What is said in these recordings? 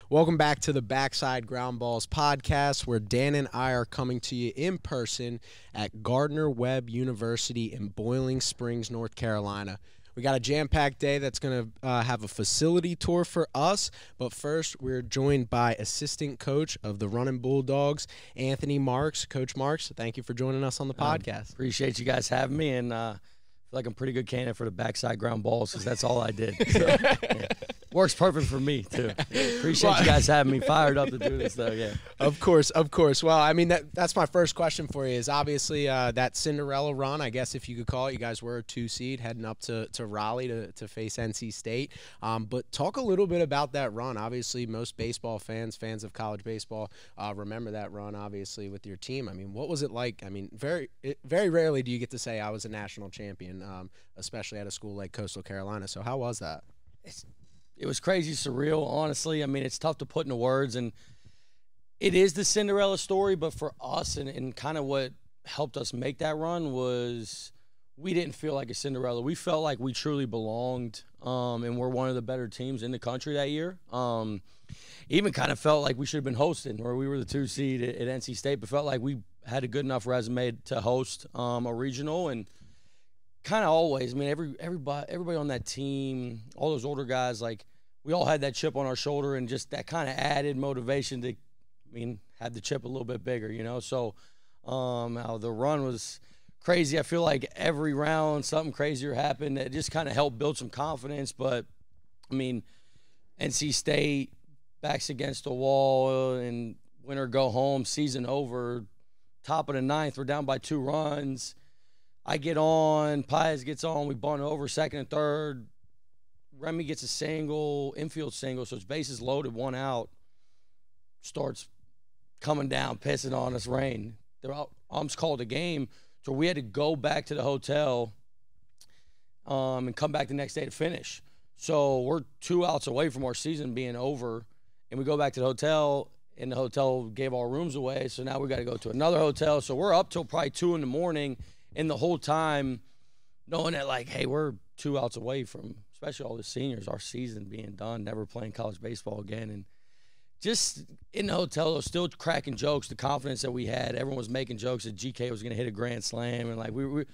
Welcome back to the Backside Groundballs podcast, where Dan and I are coming to you in person at Gardner Webb University in Boiling Springs, North Carolina. We got a jam-packed day that's going to have a facility tour for us, but first we're joined by assistant coach of the Runnin Bulldogs, Anthony Marks. Coach Marks, thank you for joining us on the podcast. Appreciate you guys having me, and I feel like I'm a pretty good candidate for the Backside Groundballs because that's all I did. So, yeah. Works perfect for me, too. Appreciate you guys having me fired up to do this, though, yeah. Of course. Well, I mean, that's my first question for you is obviously that Cinderella run, I guess if you could call it. You guys were a 2 seed heading up to Raleigh to face NC State. But talk a little bit about that run. Obviously, most baseball fans of college baseball, remember that run, obviously, with your team. I mean, what was it like? I mean, very rarely do you get to say I was a national champion, especially at a school like Coastal Carolina. So how was that? It was crazy surreal, honestly. I mean, it's tough to put into words, and it is the Cinderella story, but for us and kind of what helped us make that run was we didn't feel like a Cinderella. We felt like we truly belonged, and we're one of the better teams in the country that year. Even kind of felt like we should have been hosting, or we were the 2 seed at NC State, but felt like we had a good enough resume to host a regional. And kind of always, I mean, everybody on that team, all those older guys, like we all had that chip on our shoulder, and just that kind of added motivation to, have the chip a little bit bigger, you know. So, how the run was crazy. I feel like every round something crazier happened. It just kind of helped build some confidence. But NC State backs against the wall, and win or go home, season over, top of the 9th, we're down by 2 runs. I get on, Pies gets on, we bunt over second and third. Remy gets a single, infield single, so it's bases loaded, 1 out. Starts coming down, pissing on us, rain. The umps called a game, so we had to go back to the hotel and come back the next day to finish. So we're 2 outs away from our season being over, and we go back to the hotel, and the hotel gave our rooms away, so now we got to go to another hotel. So we're up till probably 2 in the morning. And the whole time, knowing that, like, hey, we're 2 outs away from, especially all the seniors, our season being done, never playing college baseball again. And just in the hotel, still cracking jokes, the confidence that we had. Everyone was making jokes that GK was going to hit a grand slam. And, like, we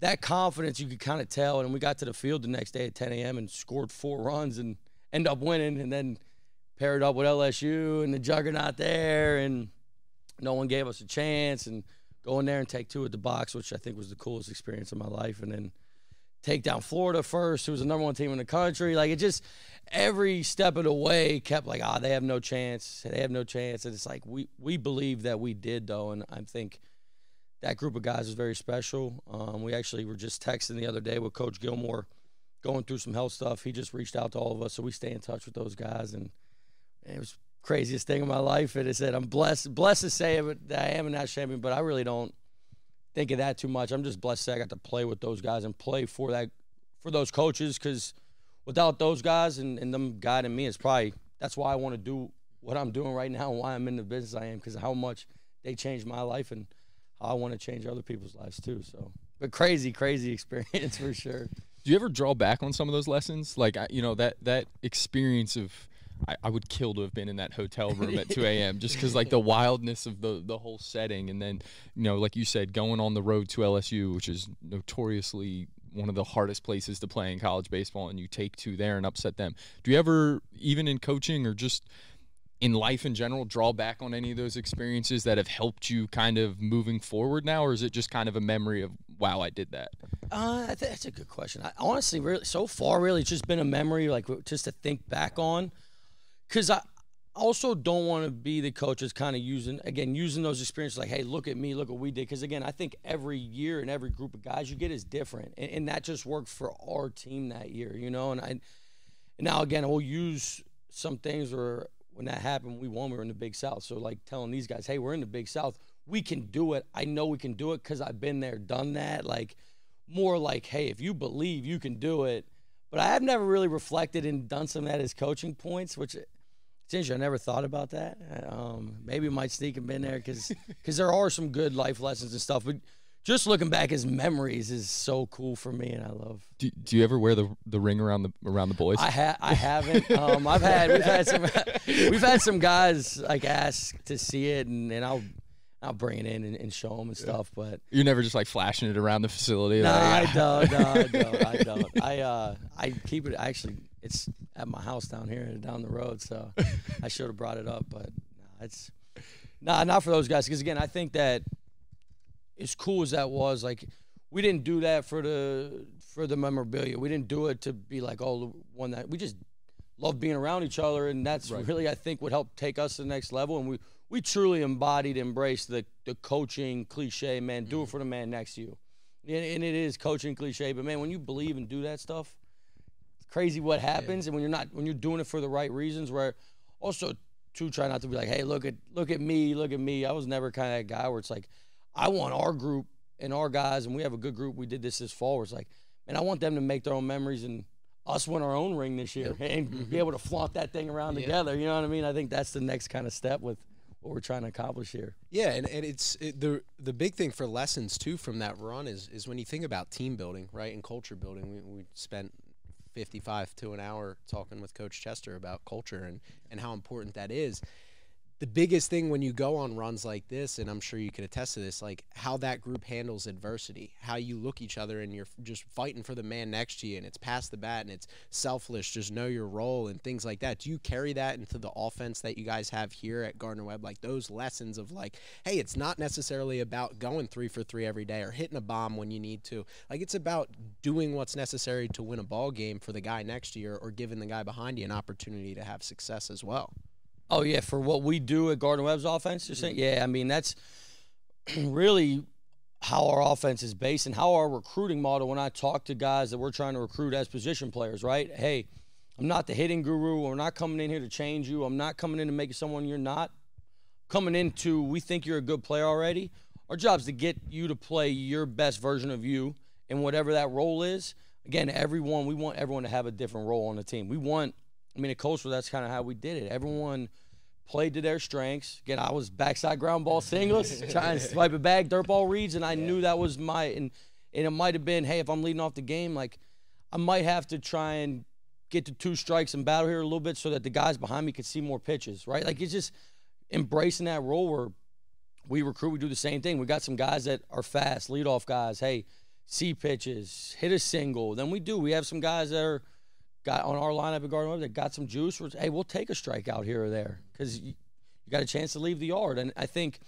that confidence, you could kind of tell. And we got to the field the next day at 10 a.m. and scored 4 runs and ended up winning, and then paired up with LSU and the juggernaut there. And no one gave us a chance. And go in there and take 2 at the box, which I think was the coolest experience of my life. And then take down Florida first, who was the #1 team in the country. Like, it just, every step of the way kept like, they have no chance. They have no chance. And it's like, we believe that we did, though. And I think that group of guys is very special. We actually were just texting the other day with Coach Gilmore, going through some health stuff. He just reached out to all of us, so we stay in touch with those guys. And it was craziest thing in my life. And I said, I'm blessed to say that I am a national champion, but I really don't think of that too much. I'm just blessed that I got to play with those guys and play for those coaches, because without those guys and them guiding me, that's why I want to do what I'm doing right now and why I'm in the business I am, because of how much they changed my life and how I want to change other people's lives too. So, but crazy experience for sure. Do you ever draw back on some of those lessons? Like, that experience of, I would kill to have been in that hotel room at 2 a.m. just because, like, the wildness of the whole setting. And then, like you said, going on the road to LSU, which is notoriously one of the hardest places to play in college baseball, and you take 2 there and upset them. Do you ever, even in coaching or just in life in general, draw back on any of those experiences that have helped you kind of moving forward now? Or is it just kind of a memory of, wow, I did that? That's a good question. I honestly, really, so far, really, it's just been a memory, like, just to think back on. Because I also don't want to be the coach that's kind of using those experiences like, hey, look at me, look what we did. Because, again, I think every year and every group of guys you get is different. And that just worked for our team that year, you know. And now, again, we'll use some things where when that happened, we won, we were in the Big South. So, like, telling these guys, hey, we're in the Big South. We can do it. I know we can do it because I've been there, done that. Like, more like, hey, if you believe you can do it. But I have never really reflected and done some of that as coaching points, which – it's interesting. I never thought about that. Maybe it might sneak them in there because there are some good life lessons and stuff. But just looking back as memories is so cool for me, and I love. Do you ever wear the ring around the boys? I haven't. We've had some guys like ask to see it, and I'll bring it in and show them and stuff. But you're never just like flashing it around the facility. No, like, I don't. I keep it. Actually, it's at my house down here, down the road. So I should have brought it up, but it's not for those guys. Because again, I think that as cool as that was, like we didn't do that for the memorabilia. We didn't do it to be like, oh, one that we just love being around each other, and that's really I think what helped take us to the next level. And we truly embraced the coaching cliche, man. Do it for the man next to you, and it is coaching cliche. But man, when you believe and do that stuff, it's crazy what happens. And when you're doing it for the right reasons, where also to try not to be like, hey, look at me. I was never kind of that guy where it's like, I want our group and our guys, and we have a good group. We did this fall. Where it's like, man, I want them to make their own memories and us win our own ring this year and be able to flaunt that thing around together. You know what I mean? I think that's the next kind of step with what we're trying to accomplish here. Yeah, and the big thing for lessons too from that run is when you think about team building, right, and culture building. We spent 55 to an hour talking with Coach Chester about culture and how important that is. The biggest thing when you go on runs like this, and I'm sure you could attest to this, like how that group handles adversity, how you look each other and you're just fighting for the man next to you, and it's pass the bat and it's selfless, just know your role and things like that. Do you carry that into the offense that you guys have here at Gardner Webb? Like those lessons of like, hey, it's not necessarily about going 3 for 3 every day or hitting a bomb when you need to. Like it's about doing what's necessary to win a ball game for the guy next to you or giving the guy behind you an opportunity to have success as well. Oh, yeah, for what we do at Gardner Webb's offense, you're saying? Yeah, I mean, that's really how our offense is based and how our recruiting model, when I talk to guys that we're trying to recruit as position players, right? Hey, I'm not the hitting guru. We're not coming in here to change you. I'm not coming in to make you someone you're not. Coming into, we think you're a good player already. Our job is to get you to play your best version of you and whatever that role is. Again, we want everyone to have a different role on the team. At Coastal, that's kind of how we did it. Everyone played to their strengths. Again, I was backside ground ball singlets, trying to swipe it back, dirt ball reads, and I knew that was and it might have been, hey, if I'm leading off the game, like I might have to try and get to 2 strikes and battle here a little bit so that the guys behind me could see more pitches, right? Like it's just embracing that role where we recruit, we do the same thing. We got some guys that are fast, leadoff guys, hey, see pitches, hit a single. Then we have some guys that got on our lineup at Gardner Webb that got some juice. Where hey, we'll take a strikeout here or there because you got a chance to leave the yard. And I think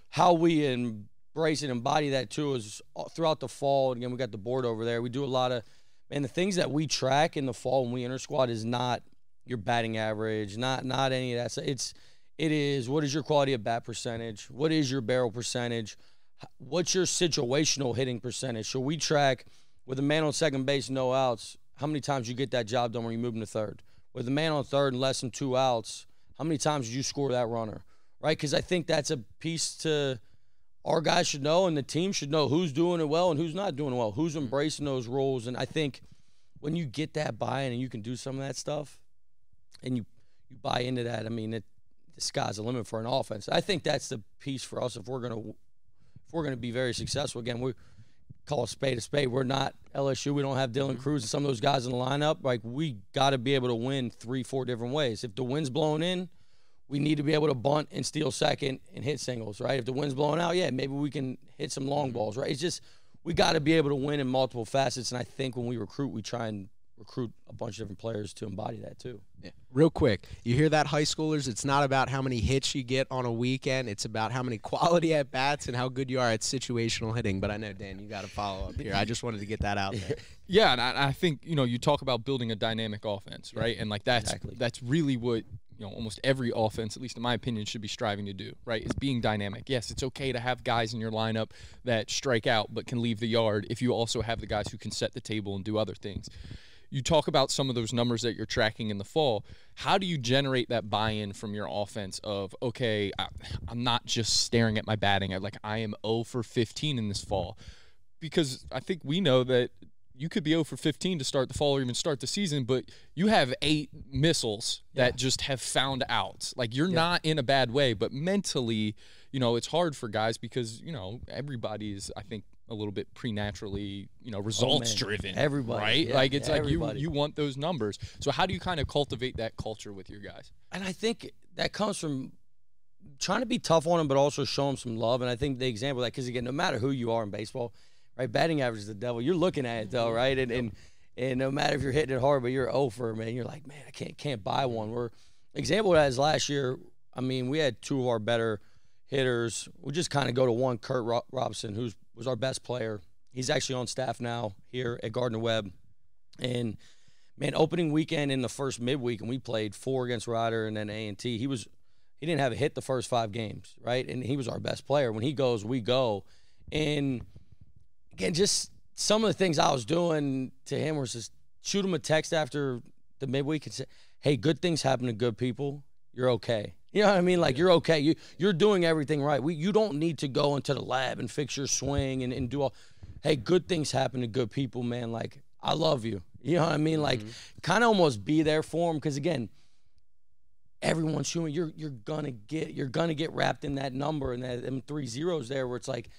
how we embrace and embody that too is throughout the fall. And again, we got the board over there. We do a lot of the things that we track in the fall when we enter squad is not your batting average, not any of that. So it is what is your quality of bat percentage? What is your barrel percentage? What's your situational hitting percentage? So we track with a man on second base, no outs, how many times you get that job done when you move him to third? With a man on third and less than 2 outs, how many times did you score that runner? Right? Because I think that's a piece to our guys should know and the team should know who's doing it well and who's not doing it well, who's embracing those roles. And I think when you get that buy-in and you can do some of that stuff and you buy into that, the sky's the limit for an offense. I think that's the piece for us if we're gonna be very successful. Again, we call a spade a spade. We're not LSU. We don't have Dylan Cruz and some of those guys in the lineup. Like, we got to be able to win 3-4 different ways. If the wind's blowing in, we need to be able to bunt and steal second and hit singles, right? If the wind's blowing out, yeah, maybe we can hit some long balls, right? It's just we got to be able to win in multiple facets, and I think when we recruit, we try and recruit a bunch of different players to embody that too. Yeah. Real quick, you hear that, high schoolers? It's not about how many hits you get on a weekend. It's about how many quality at-bats and how good you are at situational hitting. But I know, Dan, you got to follow up here. I just wanted to get that out there. Yeah, and I think, you talk about building a dynamic offense, right? And, like, that's really what, almost every offense, at least in my opinion, should be striving to do, right, is being dynamic. Yes, it's okay to have guys in your lineup that strike out but can leave the yard if you also have the guys who can set the table and do other things. You talk about some of those numbers that you're tracking in the fall. How do you generate that buy-in from your offense of, okay, I'm not just staring at my batting. I am 0 for 15 in this fall? Because I think we know that you could be 0 for 15 to start the fall or even start the season, but you have 8 missiles that just have found outs. Like, you're not in a bad way, but mentally, it's hard for guys because, everybody is, I think, a little bit preternaturally, results driven. Everybody, right? Yeah, like it's like everybody. you want those numbers. So how do you kind of cultivate that culture with your guys? And I think that comes from trying to be tough on them, but also show them some love. And I think the example of that, because again, no matter who you are in baseball, right? Batting average is the devil. You're looking at it though, right? And no matter if you're hitting it hard, but you're over, man. You're like, man, I can't buy one. Example of that is last year. I mean, we had two of our better hitters. We'll just kind of go to one, Kurt Robinson, who was our best player. He's actually on staff now here at Gardner Webb. And, man, opening weekend in the first midweek, and we played 4 against Ryder and then A&T. He didn't have a hit the first 5 games, right? And he was our best player. When he goes, we go. And, again, just some of the things I was doing to him was just shoot him a text after the midweek and say, hey, good things happen to good people. You're okay. You know what I mean? Like, you're okay. You're doing everything right. You don't need to go into the lab and fix your swing and do all. Hey, good things happen to good people, man. Like, I love you. You know what I mean? Like, kind of almost be there for them. Because, again, everyone's human. You're gonna get wrapped in that number and them 3 zeros there where it's like,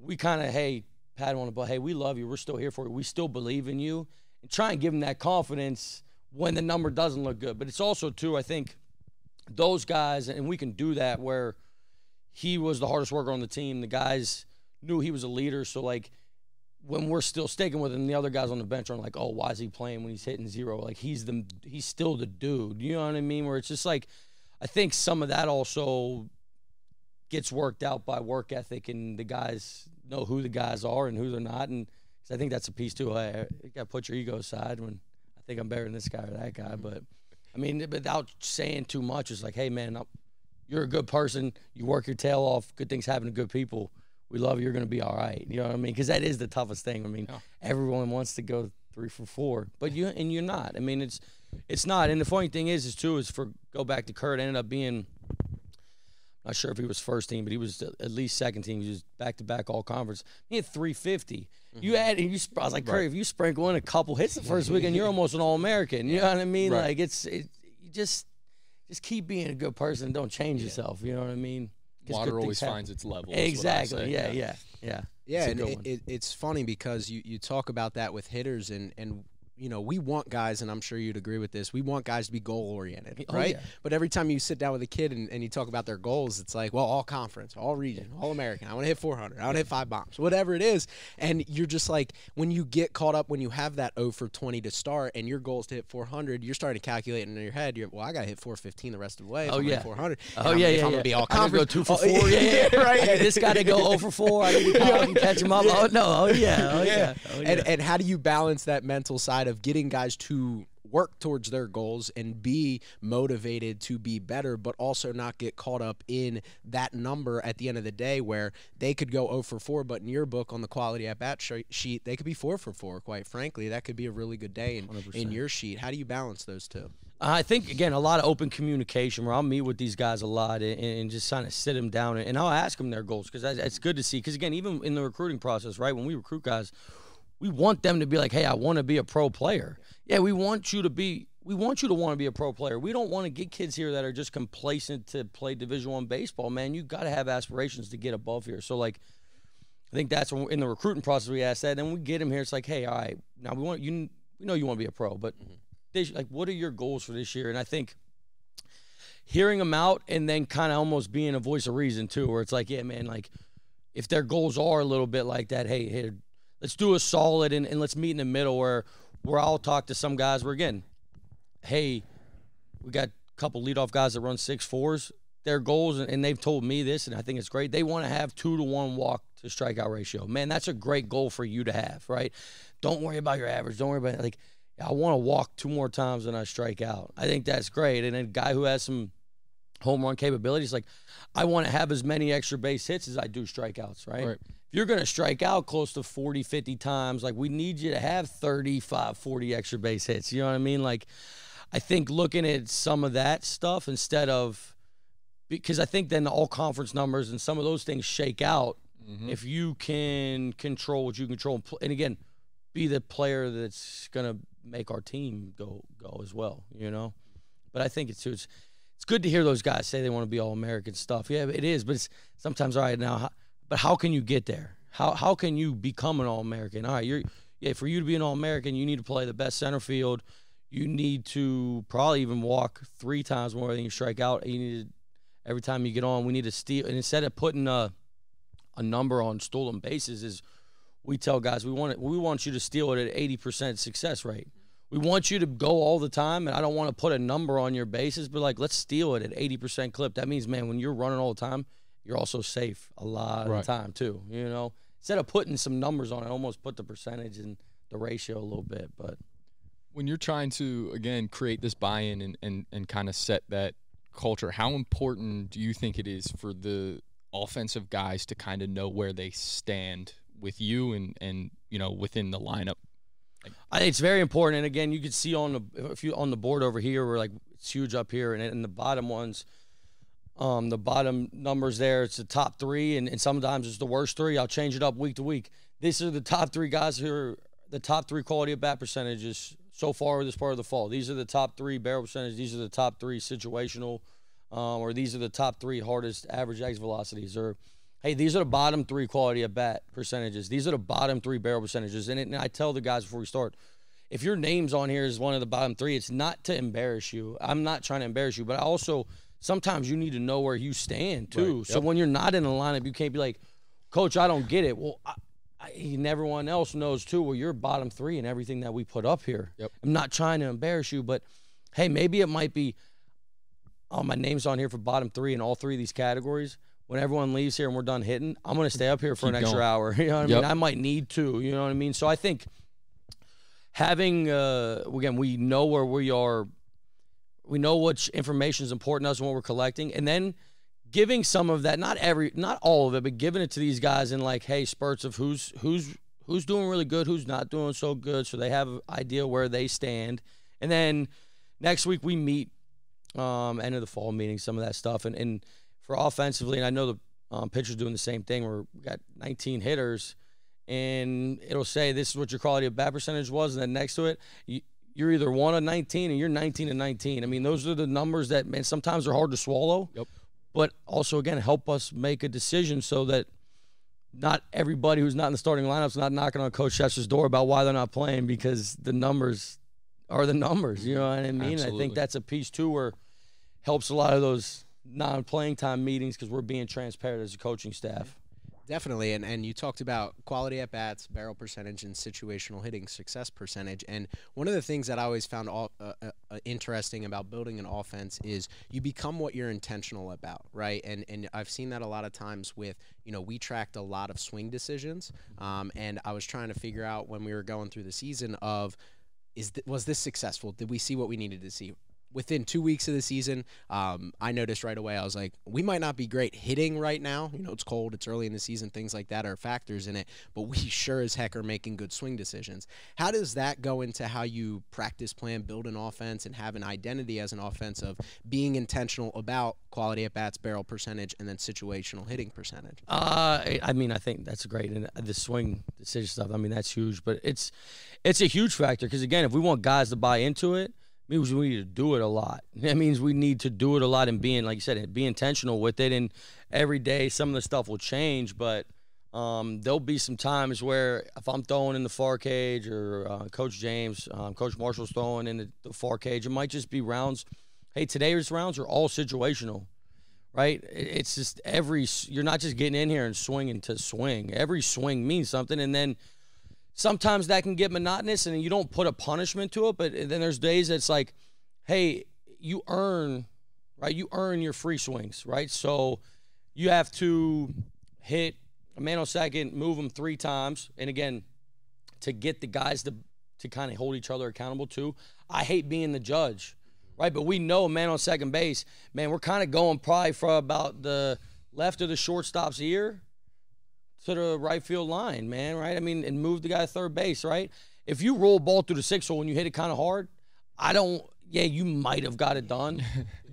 we kind of, hey, pat him on the butt. Hey, we love you. We're still here for you. We still believe in you. And try and give them that confidence when the number doesn't look good. But it's also, too, I think, those guys, and we can do that where he was the hardest worker on the team. The guys knew he was a leader. So, like, when we're still sticking with him, the other guys on the bench are like, oh, why is he playing when he's hitting 0? Like, he's still the dude. You know what I mean? Where it's just like, I think some of that also gets worked out by work ethic, and the guys know who the guys are and who they're not. And I think that's a piece, too. Hey, you got to put your ego aside when I think I'm better than this guy or that guy. But I mean, without saying too much, it's like, hey, man, you're a good person. You work your tail off. Good things happen to good people. We love you. You're going to be all right. You know what I mean? Because that is the toughest thing. I mean, everyone wants to go 3 for 4, but you're not. I mean, it's not. And the funny thing is go back to Kurt, ended up being, not sure if he was first team, but he was at least second team. He was back-to-back all-conference. He had 350. I was like, Kurt, if you sprinkle in a couple hits the first weekend, you're almost an All-American. You know what I mean? Right. Like, you just keep being a good person and don't change yourself. You know what I mean? Water always finds its level. Exactly. Yeah. Yeah, and it's funny because you talk about that with hitters, and we want guys, and I'm sure you'd agree with this, we want guys to be goal-oriented, right? Yeah. But every time you sit down with a kid and you talk about their goals, it's like, well, all conference, all region, all American. I want to hit 400. I want to hit 5 bombs, whatever it is. And you're just like, when you get caught up, when you have that 0 for 20 to start and your goal is to hit 400, you're starting to calculate in your head, I got to hit 415 the rest of the way. Oh, yeah. 400. If I'm going to be all conference. I go 2 for 4. Yeah. Right. This got to go 0 for 4. I need to call and catch him up. Yeah. Oh, no. Oh, yeah. And how do you balance that mental side of getting guys to work towards their goals and be motivated to be better, but also not get caught up in that number at the end of the day where they could go 0 for 4, but in your book on the quality at bat sheet, they could be 4 for 4, quite frankly. That could be a really good day in your sheet. How do you balance those two? I think, again, a lot of open communication where I'll meet with these guys a lot and just kind of sit them down, and I'll ask them their goals because it's good to see. Because, again, even in the recruiting process, right, when we recruit guys, we want them to be like, hey, I want to be a pro player. Yeah, we want you to want to be a pro player. We don't want to get kids here that are just complacent to play Division I baseball, man. You got to have aspirations to get above here. So, like, I think that's when in the recruiting process we ask that. Then we get them here. It's like, hey, all right, now we know you want to be a pro, but what are your goals for this year? And I think hearing them out and then kind of almost being a voice of reason too, where it's like, yeah, man, like if their goals are a little bit like that, hey, let's do a solid and let's meet in the middle where I'll talk to some guys where, again, hey, we got a couple leadoff guys that run 6.4s. Their goals, and they've told me this, and I think it's great, they want to have 2-to-1 walk to strikeout ratio. Man, that's a great goal for you to have, right? Don't worry about your average. Don't worry about, like, I want to walk 2 more times than I strike out. I think that's great. And a guy who has some home run capabilities, like, I want to have as many extra base hits as I do strikeouts, right? If you're going to strike out close to 40, 50 times, like, we need you to have 35, 40 extra base hits. You know what I mean? Like, I think looking at some of that stuff instead of – because I think then the all-conference numbers and some of those things shake out if you can control what you control. And, again, be the player that's going to make our team go as well, you know? But I think it's good to hear those guys say they want to be All-American stuff. Yeah, it is, but it's sometimes, all right, now – but how can you get there? How can you become an All-American? All right, for you to be an All-American, you need to play the best center field. You need to probably even walk 3 times more than you strike out. You need to, every time you get on, we need to steal. And instead of putting a number on stolen bases, is we tell guys we want you to steal it at 80% success rate. We want you to go all the time, and I don't want to put a number on your bases, but like let's steal it at 80% clip. That means, man, when you're running all the time, you're also safe a lot of the time too. You know, instead of putting some numbers on it, almost put the percentage and the ratio a little bit. But when you're trying to again create this buy-in and kind of set that culture, how important do you think it is for the offensive guys to kind of know where they stand with you and you know within the lineup? I think it's very important. And again, you can see on the board over here, where like it's huge up here, and the bottom ones, the bottom numbers there, it's the top 3, and sometimes it's the worst 3. I'll change it up week to week. These are the top 3 guys who are the top 3 quality at bat percentages so far this part of the fall. These are the top 3 barrel percentage. These are the top 3 situational, or these are the top 3 hardest average exit velocities, or hey, these are the bottom 3 quality at bat percentages. These are the bottom 3 barrel percentages. And I tell the guys before we start, if your name's on here as one of the bottom 3, it's not to embarrass you. I'm not trying to embarrass you, but I also sometimes you need to know where you stand too. Right. So when you're not in the lineup, you can't be like, Coach, I don't get it. Well, and everyone else knows too. Well, you're bottom 3 in everything that we put up here. Yep. I'm not trying to embarrass you, but hey, maybe it might be, oh, my name's on here for bottom 3 in all 3 of these categories. When everyone leaves here and we're done hitting, I'm going to stay up here for an extra hour. You know what I mean? I might need to. You know what I mean? So I think having, again, we know where we are. We know what information is important to us and what we're collecting. And then giving some of that, not all of it, but giving it to these guys in like, hey, spurts of who's doing really good, who's not doing so good, so they have an idea where they stand. And then next week we meet, end of the fall meeting, some of that stuff. And for offensively, and I know the pitcher's doing the same thing, where we got 19 hitters, and it'll say this is what your quality of bat percentage was, and then next to it, you're either 1 of 19 or you're 19 of 19. I mean, those are the numbers that, man, sometimes are hard to swallow. Yep. But also, again, help us make a decision so that not everybody who's not in the starting lineup's not knocking on Coach Chester's door about why they're not playing, because the numbers are the numbers. You know what I mean? Absolutely. I think that's a piece, too, where helps a lot of those non-playing time meetings, because we're being transparent as a coaching staff. Definitely, and you talked about quality at bats, barrel percentage, and situational hitting success percentage. And one of the things that I always found interesting about building an offense is you become what you're intentional about, right? And I've seen that a lot of times with, we tracked a lot of swing decisions, and I was trying to figure out when we were going through the season of, was this successful? Did we see what we needed to see? Within 2 weeks of the season, I noticed right away, I was like, we might not be great hitting right now. It's cold, it's early in the season, things like that are factors in it, but we sure as heck are making good swing decisions. How does that go into how you practice, plan, build an offense, and have an identity as an offense of being intentional about quality at bats, barrel percentage, and then situational hitting percentage? I mean, I think that's great. And the swing decision stuff, I mean, that's huge, but it's a huge factor, because, again, if we want guys to buy into it, means we need to do it a lot. That means we need to do it a lot and being, like you said, be intentional with it. And every day some of the stuff will change, but there'll be some times where if I'm throwing in the far cage, or Coach James, Coach Marshall's throwing in the far cage, it might just be rounds. Hey, today's rounds are all situational, right? It's just you're not just getting in here and swinging to swing. Every swing means something, and then sometimes that can get monotonous and you don't put a punishment to it, but then there's days that's like, hey, you earn your free swings, right? So you have to hit a man on second, move them 3 times. And again, to get the guys to kind of hold each other accountable too. I hate being the judge, right? But we know a man on second base, man, we're kind of going probably for about the left of the shortstop's ear to the right field line, man, right? I mean, and move the guy to third base, right? If you roll a ball through the 6-hole and you hit it kind of hard, you might have got it done.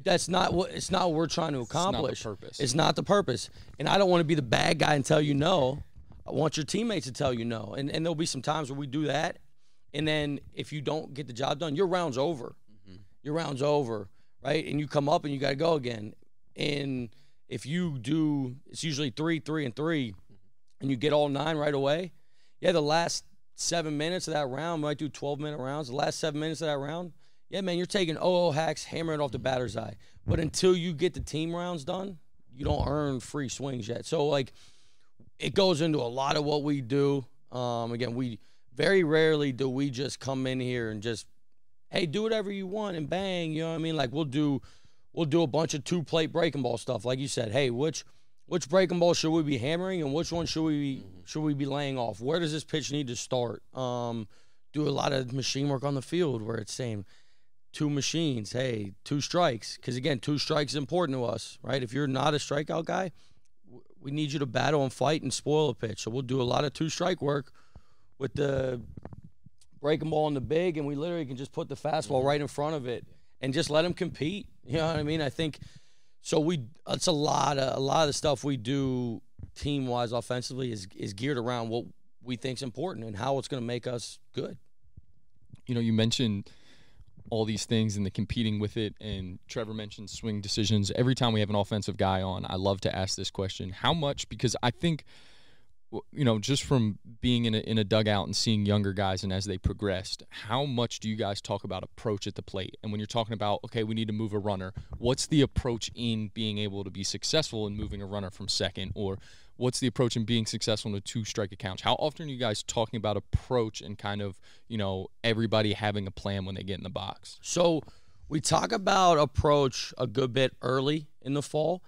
It's not what we're trying to accomplish. It's not the purpose. It's not the purpose. And I don't want to be the bad guy and tell you no. I want your teammates to tell you no. And there'll be some times where we do that. And then if you don't get the job done, your round's over. Mm-hmm. Your round's over, right? And you come up and you got to go again. And if you do, it's usually 3, 3, and 3. and you get all 9 right away, yeah, the last 7 minutes of that round, we might do 12-minute rounds, the last 7 minutes of that round, yeah, man, you're taking 0-0 hacks, hammering off the batter's eye. But until you get the team rounds done, you don't earn free swings yet. So, like, it goes into a lot of what we do. Again, we very rarely do we just come in here and just, hey, do whatever you want and bang, you know what I mean? Like, we'll do a bunch of 2-plate breaking ball stuff. Like you said, hey, which breaking ball should we be hammering and which one should we be laying off? Where does this pitch need to start? Do a lot of machine work on the field where it's saying 2 machines, hey, 2 strikes. Because, again, 2 strikes is important to us, right? If you're not a strikeout guy, we need you to battle and fight and spoil a pitch. So we'll do a lot of 2-strike work with the breaking ball in the big, and we literally can just put the fastball right in front of it and just let them compete. You know what I mean? I think so. It's a lot of the stuff we do team-wise offensively is geared around what we think is important and how it's going to make us good. You know, you mentioned all these things and the competing with it, and Trevor mentioned swing decisions. Every time we have an offensive guy on, I love to ask this question: how much? Because I think, you know, just from being in a dugout and seeing younger guys and as they progressed, how much do you guys talk about approach at the plate? And when you're talking about, okay, we need to move a runner, what's the approach in being able to be successful in moving a runner from second? Or what's the approach in being successful in a 2-strike account? How often are you guys talking about approach and kind of, you know, everybody having a plan when they get in the box? So we talk about approach a good bit early in the fall,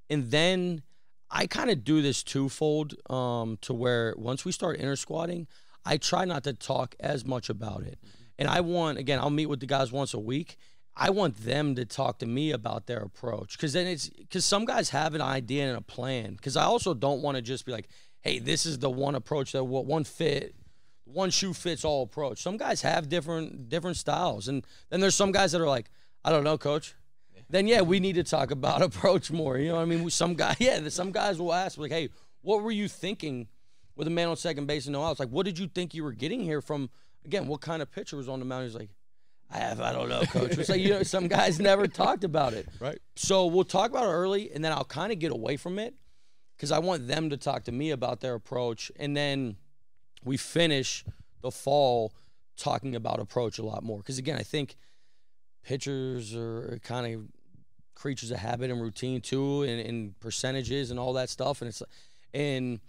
and then I kind of do this twofold to where once we start inter-squatting, I try not to talk as much about it. And I want, again, I'll meet with the guys once a week. I want them to talk to me about their approach, because some guys have an idea and a plan. Because I also don't want to just be like, hey, this is the one approach that one shoe fits all approach. Some guys have different styles, and then there's some guys that are like, I don't know, coach. Then yeah, we need to talk about approach more. You know what I mean? Some guys will ask like, hey, what were you thinking with a man on second base and no outs? Like, what did you think you were getting here from? Again, what kind of pitcher was on the mound? He's like, I don't know, coach. It's like, you know, some guys never talked about it. Right. So we'll talk about it early, and then I'll kind of get away from it because I want them to talk to me about their approach. And then we finish the fall talking about approach a lot more. Because, again, I think pitchers are kind of creatures of habit and routine too, and percentages and all that stuff. And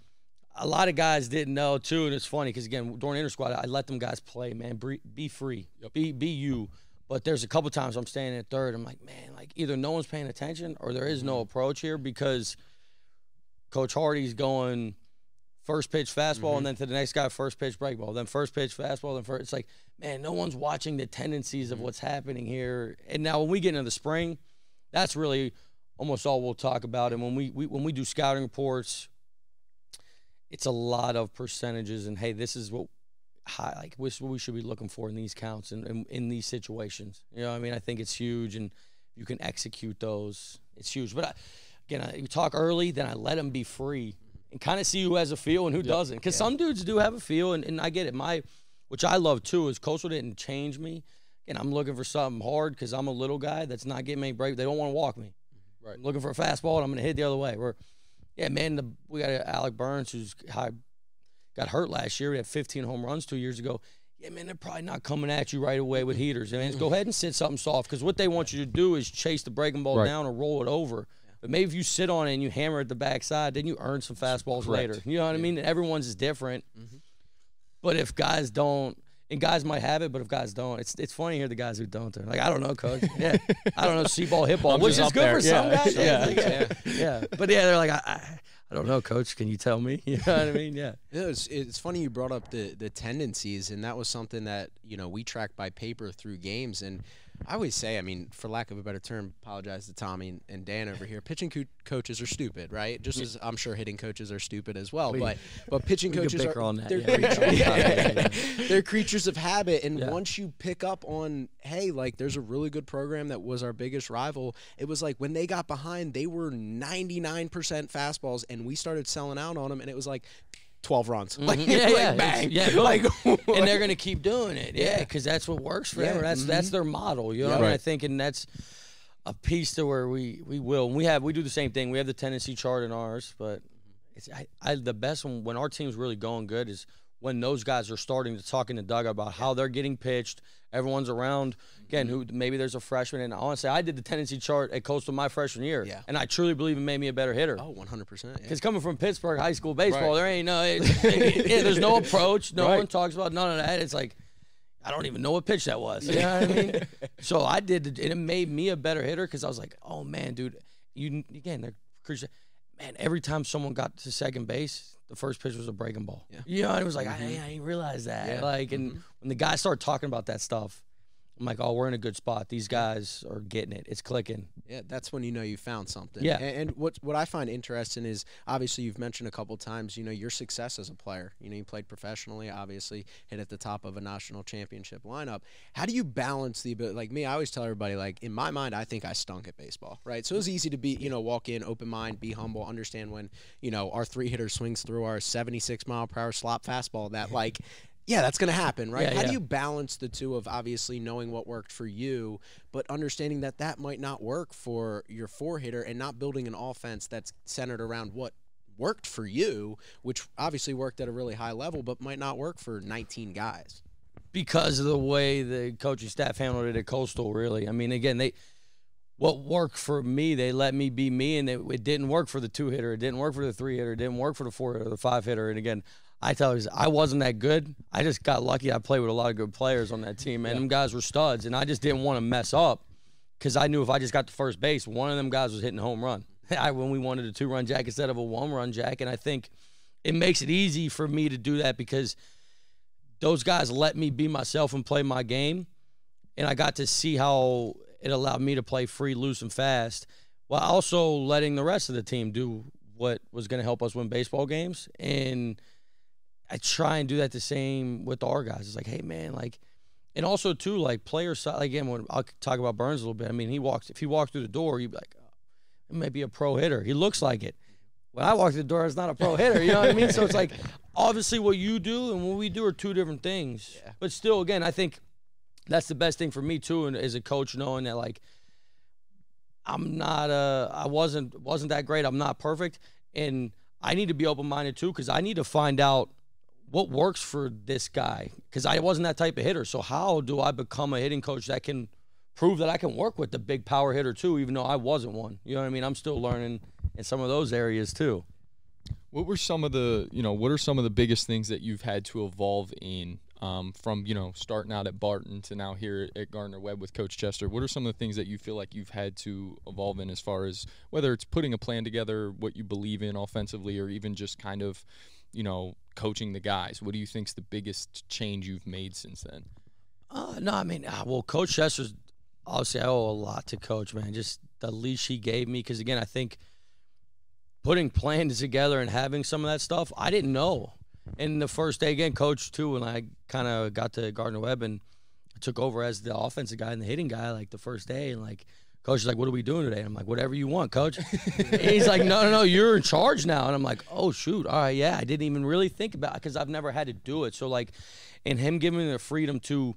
a lot of guys didn't know too, and it's funny because, again, during inter-squad, I let them guys play, man. Be free. Yep. Be you. But there's a couple times I'm standing at third. I'm like, man, like either no one's paying attention or there is no approach here because Coach Hardy's going first pitch fastball and then to the next guy first pitch break ball, then first pitch fastball, then first. It's like, man, no one's watching the tendencies of what's happening here. And now when we get into the spring, that's really almost all we'll talk about. And when we do scouting reports, it's a lot of percentages and, hey, this is what we should be looking for in these counts and in these situations. You know what I mean? I think it's huge, and you can execute those. It's huge. But, we talk early, then I let them be free and kind of see who has a feel and who doesn't. Because some dudes do have a feel, and I get it. Which I love, too, is Coastal didn't change me. And I'm looking for something hard because I'm a little guy that's not getting many breaks. They don't want to walk me. Right. I'm looking for a fastball, and I'm going to hit the other way. We got Alec Burns, who's got hurt last year. We had 15 home runs 2 years ago. Yeah, man, they're probably not coming at you right away with heaters. I mean, go ahead and sit something soft because what they want you to do is chase the breaking ball down or roll it over. But maybe if you sit on it and you hammer at the backside, then you earn some fastballs later. You know what I mean? And everyone's is different. But if guys don't, and guys might have it, but if guys don't, it's funny to hear the guys who don't. They're like, I don't know, coach. Yeah, I don't know, see ball, hit ball, which is good for some guys. Yeah. But they're like, I don't know, coach. Can you tell me? You know what I mean? Yeah. It's funny you brought up the tendencies, and that was something that we track by paper through games. And I always say, I mean, for lack of a better term, apologize to Tommy and Dan over here. Pitching coaches are stupid, right? Just as I'm sure hitting coaches are stupid as well. But pitching coaches they're creatures of habit. And once you pick up on, hey, like there's a really good program that was our biggest rival. It was like when they got behind, they were 99% fastballs, and we started selling out on them, and it was like 12 runs. Like, bang. And they're going to keep doing it. Yeah, because that's what works for them. That's their model. You know what I mean? I think, and that's a piece to where we will. We do the same thing. We have the tendency chart in ours, but the best when our team's really going good is when those guys are starting to talk in the dugout about how they're getting pitched. Everyone's around. Again, who maybe there's a freshman. And honestly, I did the tendency chart at Coastal my freshman year. Yeah. And I truly believe it made me a better hitter. Oh, 100%. Because coming from Pittsburgh high school baseball, Right. there ain't no, there's no approach. No one talks about none of that. It's like, I don't even know what pitch that was. You know what I mean? So I did, and it made me a better hitter because I was like, oh man, dude, man, every time someone got to second base, the first pitch was a breaking ball. Yeah. You know, and it was like, I didn't realize that. Yeah. Like, and when the guys started talking about that stuff, I'm like, oh, we're in a good spot. These guys are getting it. It's clicking. Yeah, that's when you know you found something. Yeah. And what I find interesting is, obviously, you've mentioned a couple times, your success as a player. You played professionally, obviously, hit at the top of a national championship lineup. How do you balance the ability? Like me, I always tell everybody, like, in my mind, I think I stunk at baseball, right? So it was easy to be, walk in, open mind, be humble, understand when, our 3-hitter swings through our 76-mile-per-hour slop fastball that, like, yeah, that's going to happen, right? How do you balance the two of obviously knowing what worked for you, but understanding that that might not work for your 4-hitter and not building an offense that's centered around what worked for you, which obviously worked at a really high level, but might not work for 19 guys? Because of the way the coaching staff handled it at Coastal, really. I mean, again, what worked for me, they let me be me, and it didn't work for the 2-hitter. It didn't work for the 3-hitter. It didn't work for the 4-hitter, the 5-hitter. And again, I tell you, I wasn't that good. I just got lucky. I played with a lot of good players on that team, and them guys were studs. And I just didn't want to mess up because I knew if I just got to first base, one of them guys was hitting a home run. When we wanted a 2-run jack instead of a 1-run jack. And I think it makes it easy for me to do that because those guys let me be myself and play my game. And I got to see how it allowed me to play free, loose, and fast, while also letting the rest of the team do what was going to help us win baseball games. And I try and do that the same with our guys. It's like, hey, man, like, and also, too, like, player side, again, when I'll talk about Burns a little bit. I mean, if he walked through the door, you'd be like, oh, it might be a pro hitter. He looks like it. When I walk through the door, it's not a pro hitter. You know what I mean? So it's like, obviously, what you do and what we do are two different things. Yeah. But still, again, I think that's the best thing for me, too, and as a coach, knowing that, like, I'm not I wasn't that great. I'm not perfect. And I need to be open-minded, too, because I need to find out what works for this guy, because I wasn't that type of hitter. So how do I become a hitting coach that can prove that I can work with the big power hitter too, even though I wasn't one? You know what I mean? I'm still learning in some of those areas too. What were some of the, what are some of the biggest things that you've had to evolve in from, starting out at Barton to now here at Gardner Webb with Coach Chester? What are some of the things that you feel like you've had to evolve in as far as whether it's putting a plan together, what you believe in offensively, or even just kind of, coaching the guys? What do you think's the biggest change you've made since then? No, I mean, well, Coach Chester's, obviously I owe a lot to Coach, man. Just the leash he gave me, because, again, I think putting plans together and having some of that stuff, I didn't know. And the first day, again, Coach, too, when I kind of got to Gardner Webb and took over as the offensive guy and the hitting guy, like, the first day, and, like, Coach is like, what are we doing today? And I'm like, whatever you want, Coach. And he's like, no, you're in charge now. And I'm like, oh, shoot. All right, yeah. I didn't even really think about it because I've never had to do it. So, like, and him giving me the freedom to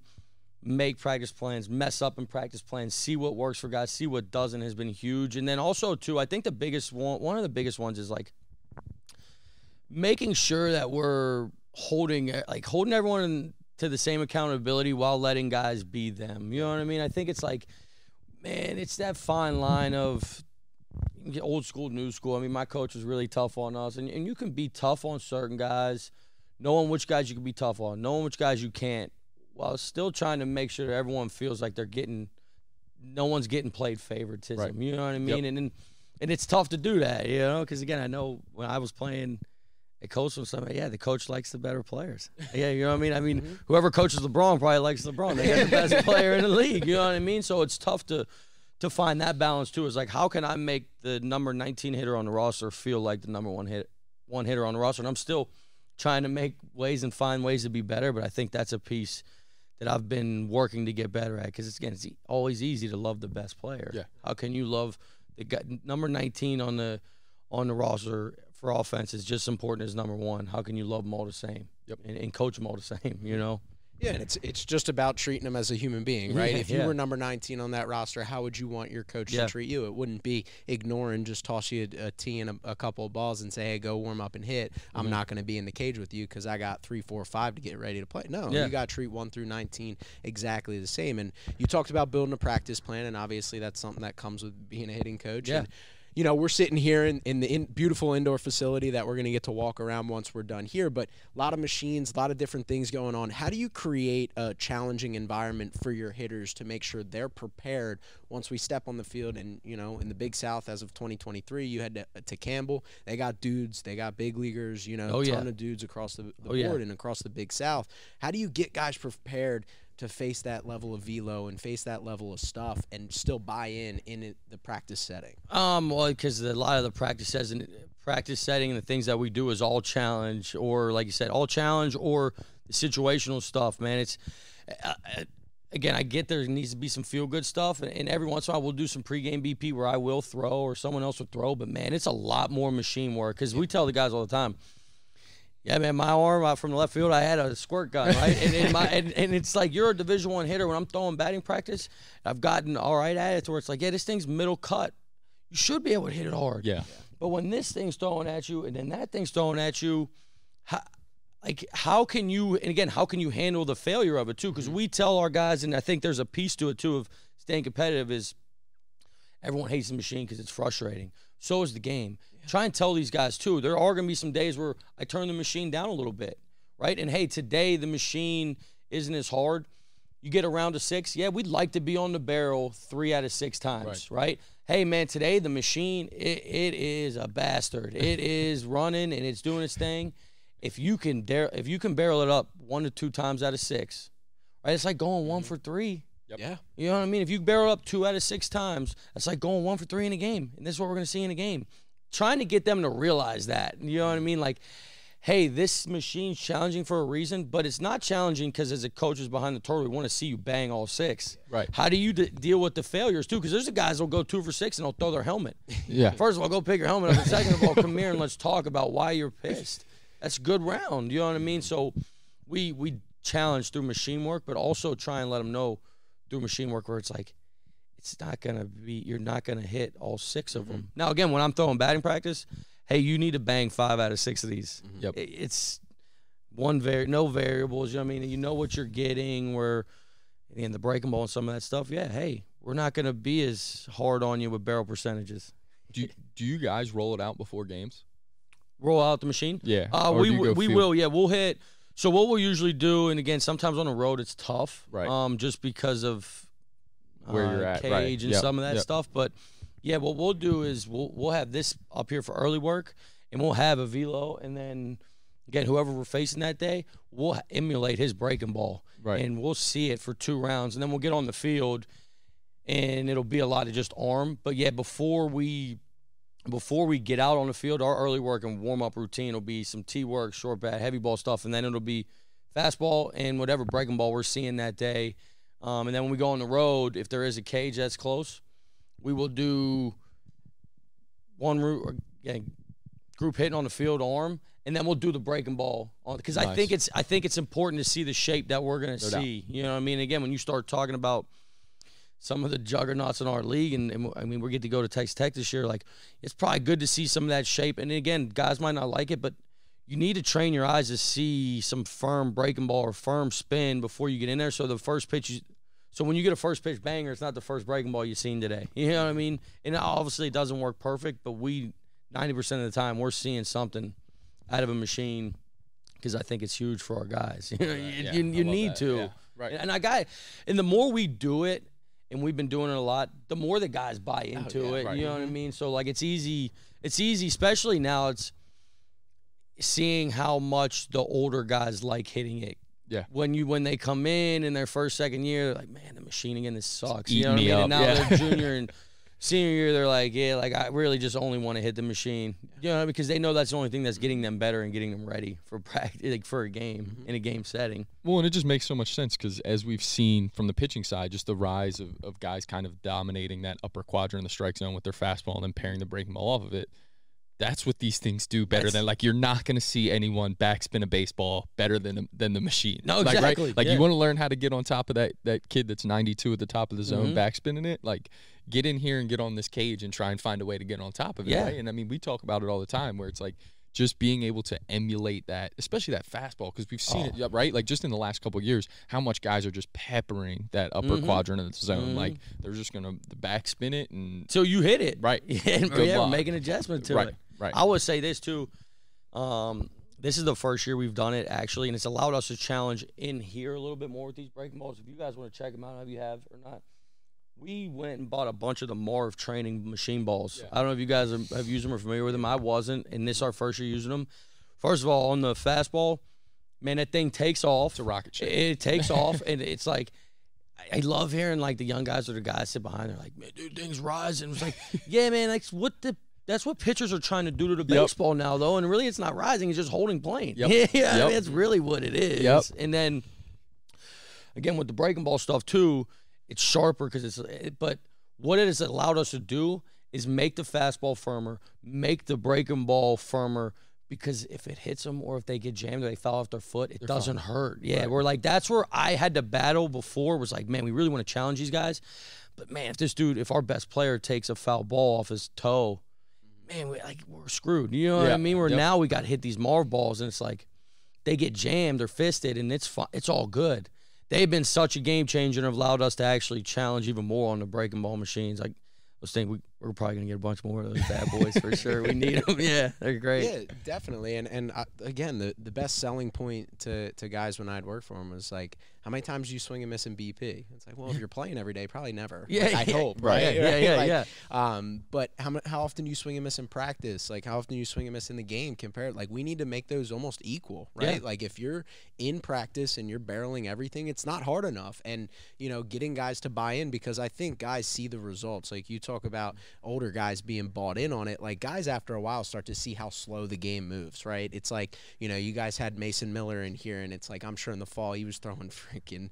make practice plans, mess up in practice plans, see what works for guys, see what doesn't has been huge. And then also, too, I think the biggest one of the biggest ones is, like, making sure that we're holding everyone to the same accountability while letting guys be them. You know what I mean? I think it's like, man, it's that fine line of old school, new school. I mean, my coach was really tough on us. And you can be tough on certain guys, knowing which guys you can be tough on, knowing which guys you can't, while still trying to make sure that everyone feels like no one's getting played favoritism. Right. You know what I mean? Yep. And it's tough to do that, because, again, I know when I was playing at Coastal, the coach likes the better players. Yeah, you know what I mean? I mean, whoever coaches LeBron probably likes LeBron. They got the best player in the league. You know what I mean? So it's tough to find that balance too. It's like, how can I make the number 19 hitter on the roster feel like the number one hitter on the roster? And I'm still trying to make ways and find ways to be better, but I think that's a piece that I've been working to get better at, because it's always easy to love the best player. Yeah. How can you love the guy, number 19 on the roster for offense is just as important as number one? How can you love them all the same? Yep. And coach them all the same, Yeah, and it's just about treating them as a human being, right? Yeah, If you were number 19 on that roster, how would you want your coach to treat you? It wouldn't be ignoring, just toss you a tee and a couple of balls and say, hey, go warm up and hit. I'm not going to be in the cage with you because I got 3, 4, 5 to get ready to play. No, you got to treat 1 through 19 exactly the same. And you talked about building a practice plan, and obviously that's something that comes with being a hitting coach. Yeah. And, you know, we're sitting here in the beautiful indoor facility that we're going to get to walk around once we're done here, but a lot of machines, a lot of different things going on. How do you create a challenging environment for your hitters to make sure they're prepared once we step on the field? And, you know, in the Big South as of 2023, you had to Campbell. They got dudes. They got big leaguers, you know, a ton of dudes across the board and across the Big South. How do you get guys prepared to face that level of velo and face that level of stuff and still buy in the practice setting? Well, because a lot of the practice setting and the things that we do is all challenge, or like you said, all challenge or the situational stuff, man. It's again, I get there needs to be some feel good stuff, and every once in a while we'll do some pregame BP where I will throw or someone else will throw, but man, it's a lot more machine work because we tell the guys all the time. Yeah, man, my arm out from the left field, I had a squirt gun, right? and it's like you're a Division I hitter. When I'm throwing batting practice, I've gotten all right at it to where it's like, yeah, this thing's middle cut. You should be able to hit it hard. Yeah. But when this thing's throwing at you and then that thing's throwing at you, how can you handle the failure of it too? Because we tell our guys, and I think there's a piece to it too of staying competitive, is everyone hates the machine because it's frustrating. So is the game. Try and tell these guys, too, there are going to be some days where I turn the machine down a little bit, right? And, hey, today the machine isn't as hard. You get around to 6, yeah, we'd like to be on the barrel 3 out of 6 times, right? Hey, man, today the machine, it is a bastard. It is running and it's doing its thing. If you can barrel it up 1 to 2 times out of 6, right? It's like going 1 for 3. Yep. Yeah. You know what I mean? If you barrel up 2 out of 6 times, that's like going 1 for 3 in a game. And this is what we're going to see in a game. Trying to get them to realize that. You know what I mean? Like, hey, this machine's challenging for a reason, but it's not challenging because as a coach is behind the turtle, we want to see you bang all 6. Right. How do you deal with the failures, too? Because there's the guys that will go 2 for 6 and they'll throw their helmet. Yeah. First of all, go pick your helmet up. And second of all, come here and let's talk about why you're pissed. That's a good round. You know what I mean? So we challenge through machine work, but also try and let them know through machine work where it's like, it's not going to be, you're not going to hit all 6 of them. Now, again, when I'm throwing batting practice, hey, you need to bang 5 out of 6 of these. Yep. It's no variables, you know what I mean? You know what you're getting, where in the breaking ball and some of that stuff, yeah, hey, we're not going to be as hard on you with barrel percentages. Do you guys roll it out before games? Roll out the machine? Yeah. We will, yeah. We'll hit. So what we'll usually do, and again, sometimes on the road it's tough, right? Just because of where you're at, cage and some of that stuff. But yeah, what we'll do is we'll have this up here for early work, and we'll have a velo, and then again, whoever we're facing that day, we'll emulate his breaking ball, and we'll see it for 2 rounds, and then we'll get on the field, and it'll be a lot of just arm. But yeah, before we get out on the field, our early work and warm-up routine will be some tee work, short bat, heavy ball stuff, and then it'll be fastball and whatever breaking ball we're seeing that day. And then when we go on the road, if there is a cage that's close, we will do group hitting on the field arm, and then we'll do the breaking ball on, because I think it's important to see the shape that we're going to see. You know what I mean? Again, when you start talking about some of the juggernauts in our league, and I mean, we get to go to Texas Tech this year, like, it's probably good to see some of that shape. And again, guys might not like it, but you need to train your eyes to see some firm breaking ball or firm spin before you get in there. So the first pitch, so when you get a first pitch banger, it's not the first breaking ball you've seen today. You know what I mean? And obviously it doesn't work perfect, but 90% of the time we're seeing something out of a machine, because I think it's huge for our guys. You know, you need to. Yeah. Right. And the more we do it, and we've been doing it a lot, the more the guys buy into it. Right. You know what I mean? So, like, it's easy. It's easy, especially now. It's seeing how much the older guys like hitting it. Yeah. When they come in their first, second year, they're like, man, the machine again, this sucks. You know what I me mean? up. And now they're junior and senior year, they're like, yeah, like, I really just only want to hit the machine. You know, because they know that's the only thing that's getting them better and getting them ready for practice, like, for a game in a game setting. Well, and it just makes so much sense because as we've seen from the pitching side, just the rise of guys kind of dominating that upper quadrant in the strike zone with their fastball and then pairing the breaking ball off of it, that's what these things do better than, like, you're not going to see anyone backspin a baseball better than the machine. No, like, exactly. Right? Like, yeah. you want to learn how to get on top of that kid that's 92 at the top of the zone backspinning it. Like, get in here and get on this cage and try and find a way to get on top of it. Yeah. Right? And I mean, we talk about it all the time where it's like just being able to emulate that, especially that fastball, because we've seen it, right? Like, just in the last couple of years, how much guys are just peppering that upper quadrant of the zone. Like, they're just going to backspin it and till you hit it. Right. Yeah, make an adjustment to it. Right. I would say this too. This is the first year we've done it, actually, and it's allowed us to challenge in here a little bit more with these breaking balls. If you guys want to check them out, if you have or not, we went and bought a bunch of the Marv training machine balls. Yeah. I don't know if you guys have used them or familiar with them. I wasn't, and this is our first year using them. First of all, on the fastball, man, that thing takes off. It's a rocket ship. It takes off, and it's like, I love hearing, like, the young guys or the guys sit behind. They're like, man, dude, thing's rising. It's like, yeah, man, like, that's what pitchers are trying to do to the baseball now, though, and really it's not rising. It's just holding plane. Yeah, I mean, that's really what it is. And then, again, with the breaking ball stuff, too, it's sharper but what it has allowed us to do is make the fastball firmer, make the breaking ball firmer, because if it hits them or if they get jammed or they fell off their foot, it doesn't hurt. Yeah, right. We're like, that's where I had to battle before, was like, man, we really want to challenge these guys. But, man, if our best player takes a foul ball off his toe, man, we're screwed. You know what I mean? Now we got to hit these Marv balls, and it's like they get jammed or fisted, and it's all good. They've been such a game changer and have allowed us to actually challenge even more on the breaking ball machines. Like, I was thinking we're probably going to get a bunch more of those bad boys for sure. We need them. Yeah, they're great. Yeah, definitely. And again, the best selling point to guys when I'd work for them was like, how many times do you swing and miss in BP? It's like, well, if you're playing every day, probably never. Yeah, like, I hope, right? Yeah. But how often do you swing and miss in practice? Like, how often do you swing and miss in the game compared? Like, we need to make those almost equal, right? Yeah. Like, if you're in practice and you're barreling everything, it's not hard enough. And, getting guys to buy in, because I think guys see the results. Like, you talk about older guys being bought in on it. Like, guys after a while start to see how slow the game moves, right? It's like, you guys had Mason Miller in here, and it's like, I'm sure in the fall he was throwing freaking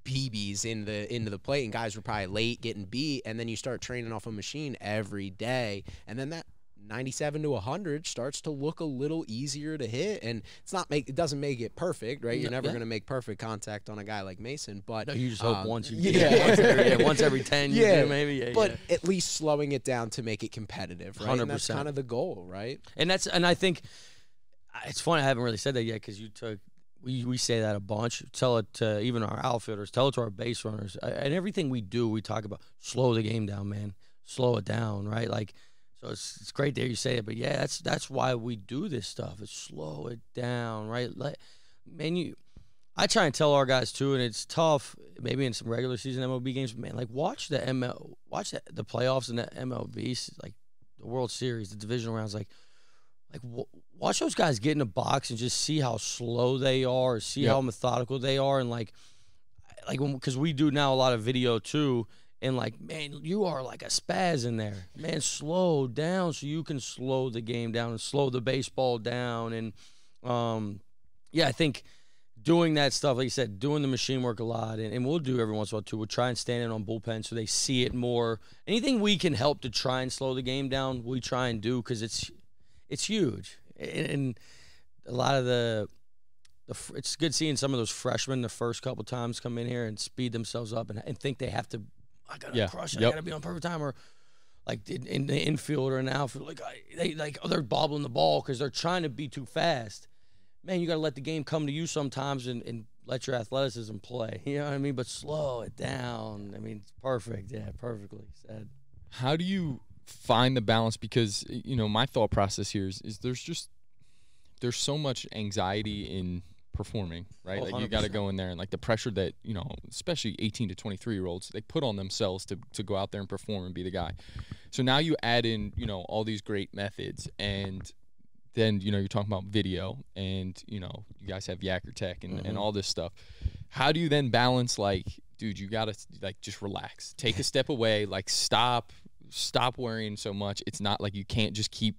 BBs into the plate, and guys were probably late getting beat, and then you start training off a machine every day, and then that 97 to 100 starts to look a little easier to hit, and it doesn't make it perfect, right? You're never going to make perfect contact on a guy like Mason, but no, you just hope once every 10 years, maybe. But at least slowing it down to make it competitive, right? 100%. And that's kind of the goal, right? And I think it's funny I haven't really said that yet, because we say that a bunch. Tell it to even our outfielders. Tell it to our base runners. And everything we do, we talk about slow the game down, man. Slow it down, right? Like, so it's great that you say it, but yeah, that's why we do this stuff. It's slow it down, right? Like, man, I try and tell our guys too, and it's tough. Maybe in some regular season MLB games, but man, like watch the playoffs and the MLB, like the World Series, the divisional rounds, like watch those guys get in a box and just see how slow they are, see how methodical they are, and like because we do now a lot of video too, and like, man, you are like a spaz in there, man. Slow down so you can slow the game down and slow the baseball down, and I think doing that stuff, like you said, doing the machine work a lot, and we'll do every once in a while too. We'll try and stand in on bullpen so they see it more. Anything we can help to try and slow the game down, we try and do, because it's huge. And a lot of it's good seeing some of those freshmen the first couple times come in here and speed themselves up and think they have to, I gotta crush it, I gotta be on perfect time, or like in the infield or an outfield, they're bobbling the ball because they're trying to be too fast. Man, you gotta let the game come to you sometimes and let your athleticism play. You know what I mean? But slow it down. I mean, it's perfect. Yeah, perfectly said. How do you find the balance? Because my thought process here is there's so much anxiety in performing, right? Like, you got to go in there, and like the pressure that especially 18 to 23-year-olds, they put on themselves to go out there and perform and be the guy. So now you add in all these great methods, and then you're talking about video, and you guys have Yacker Tech and all this stuff. How do you then balance, like, dude, you got to like just relax, take a step away, like stop worrying so much. It's not like you can't just you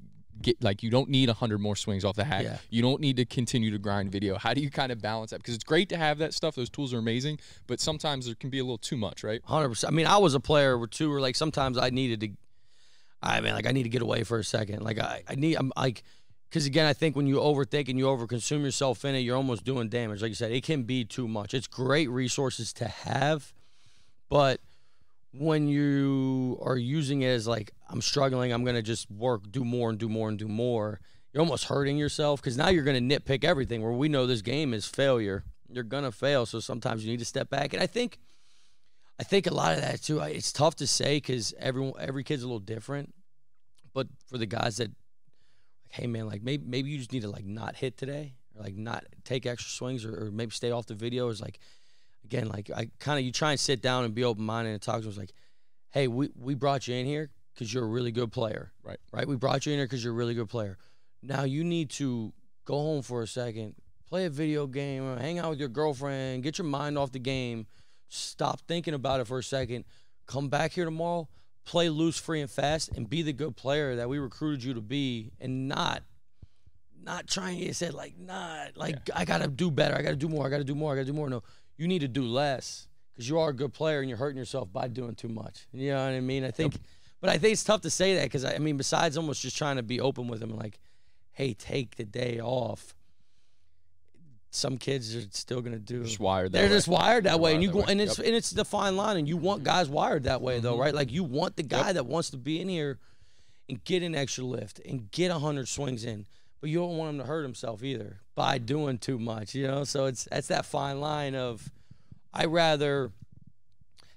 don't need 100 more swings off the hat. Yeah. You don't need to continue to grind video. How do you kind of balance that? Because it's great to have that stuff. Those tools are amazing, but sometimes there can be a little too much, right? 100%. I mean, I was a player too, where like sometimes I I need to get away for a second. Like I'm like, because again, I think when you overthink and you overconsume yourself in it, you're almost doing damage. Like you said, it can be too much. It's great resources to have, but when you are using it as like, I'm struggling, I'm going to just do more and do more and do more, you're almost hurting yourself, because now you're going to nitpick everything, where we know this game is failure. You're going to fail, so sometimes you need to step back. And I think a lot of that too, it's tough to say because every kid's a little different, but for the guys that, like, hey man, like maybe you just need to like not hit today, or like not take extra swings, or maybe stay off the video. Is like, again, like you try and sit down and be open-minded and talk to us like, hey, we brought you in here because you're a really good player. Right? We brought you in here because you're a really good player. Now you need to go home for a second, play a video game, or hang out with your girlfriend, get your mind off the game, stop thinking about it for a second, come back here tomorrow, play loose, free, and fast, and be the good player that we recruited you to be, and not trying to say like, I got to do better, I got to do more, I got to do more, I got to do more. No. You need to do less, because you are a good player and you're hurting yourself by doing too much. You know what I mean? I think it's tough to say that, because I mean, besides almost just trying to be open with them and like, hey, take the day off. Some kids are still gonna do. Just wired that They're way. just wired that way, and Yep. it's the fine line, and you want guys wired that way though, right? Like you want the guy that wants to be in here and get an extra lift and get 100 swings in. But you don't want him to hurt himself either by doing too much, you know? So that's that fine line of, I'd rather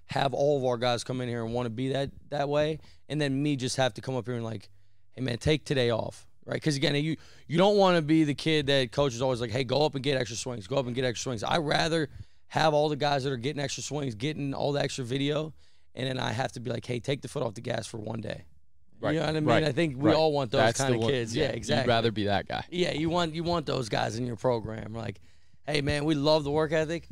have all of our guys come in here and want to be that way, and then me just have to come up here and like, hey, man, take today off, right? Because, again, you don't want to be the kid that coach is always like, hey, go up and get extra swings, go up and get extra swings. I'd rather have all the guys that are getting extra swings, getting all the extra video, and then I have to be like, hey, take the foot off the gas for one day. Right. You know what I mean? Right. I think we all want those kind of kids. Yeah, exactly. You'd rather be that guy. Yeah, you want those guys in your program. Like, hey, man, we love the work ethic,